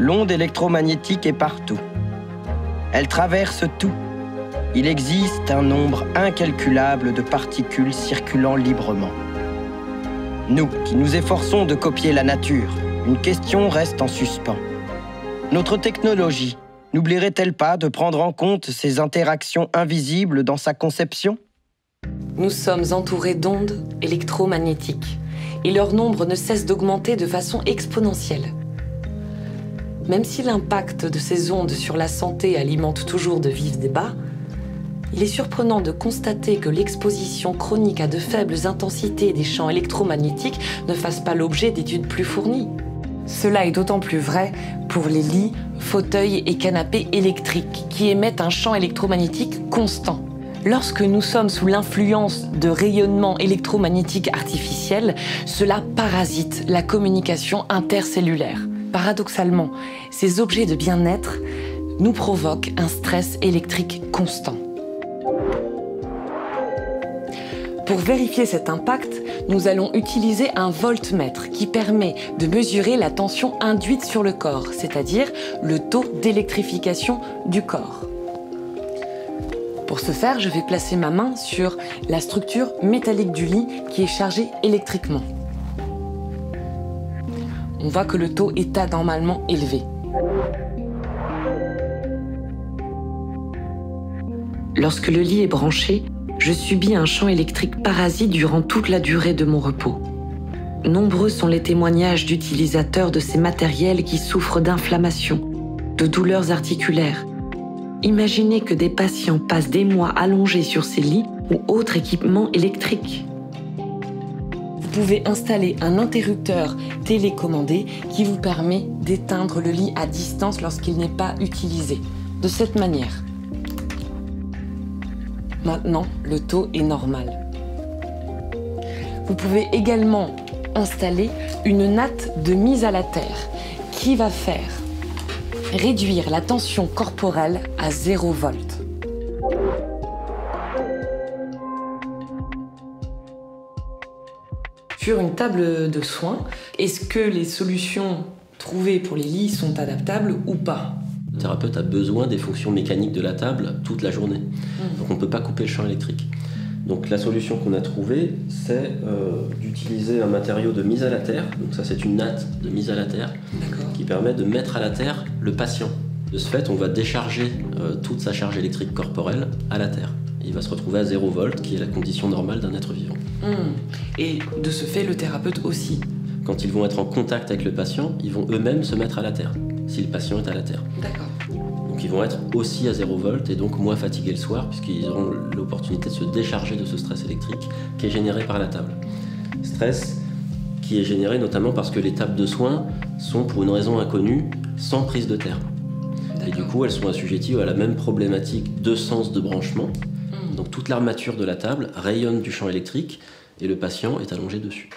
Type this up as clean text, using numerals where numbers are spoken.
l'onde électromagnétique est partout. Elle traverse tout. Il existe un nombre incalculable de particules circulant librement. Nous, qui nous efforçons de copier la nature, une question reste en suspens. Notre technologie n'oublierait-elle pas de prendre en compte ces interactions invisibles dans sa conception ? Nous sommes entourés d'ondes électromagnétiques et leur nombre ne cesse d'augmenter de façon exponentielle. Même si l'impact de ces ondes sur la santé alimente toujours de vifs débats, il est surprenant de constater que l'exposition chronique à de faibles intensités des champs électromagnétiques ne fasse pas l'objet d'études plus fournies. Cela est d'autant plus vrai pour les lits, fauteuils et canapés électriques qui émettent un champ électromagnétique constant. Lorsque nous sommes sous l'influence de rayonnements électromagnétiques artificiels, cela parasite la communication intercellulaire. Paradoxalement, ces objets de bien-être nous provoquent un stress électrique constant. Pour vérifier cet impact, nous allons utiliser un voltmètre qui permet de mesurer la tension induite sur le corps, c'est-à-dire le taux d'électrification du corps. Pour ce faire, je vais placer ma main sur la structure métallique du lit qui est chargée électriquement. On voit que le taux est anormalement élevé. Lorsque le lit est branché, je subis un champ électrique parasite durant toute la durée de mon repos. Nombreux sont les témoignages d'utilisateurs de ces matériels qui souffrent d'inflammation, de douleurs articulaires. Imaginez que des patients passent des mois allongés sur ces lits ou autres équipements électriques. Vous pouvez installer un interrupteur télécommandé qui vous permet d'éteindre le lit à distance lorsqu'il n'est pas utilisé. De cette manière. Maintenant, le taux est normal. Vous pouvez également installer une natte de mise à la terre qui va faire réduire la tension corporelle à 0 volt. Sur une table de soins, est-ce que les solutions trouvées pour les lits sont adaptables ou pas ? Le thérapeute a besoin des fonctions mécaniques de la table toute la journée. Donc on ne peut pas couper le champ électrique. Donc la solution qu'on a trouvée, c'est d'utiliser un matériau de mise à la terre. Donc ça, c'est une natte de mise à la terre qui permet de mettre à la terre le patient. De ce fait, on va décharger toute sa charge électrique corporelle à la terre. Il va se retrouver à 0 volt, qui est la condition normale d'un être vivant. Et de ce fait, le thérapeute aussi. Quand ils vont être en contact avec le patient, ils vont eux-mêmes se mettre à la terre, si le patient est à la terre. D'accord. Donc ils vont être aussi à 0 volt et donc moins fatigués le soir puisqu'ils auront l'opportunité de se décharger de ce stress électrique qui est généré par la table. Stress qui est généré notamment parce que les tables de soins sont, pour une raison inconnue, sans prise de terre. Et du coup, elles sont assujetties à la même problématique de sens de branchement. Donc toute l'armature de la table rayonne du champ électrique et le patient est allongé dessus.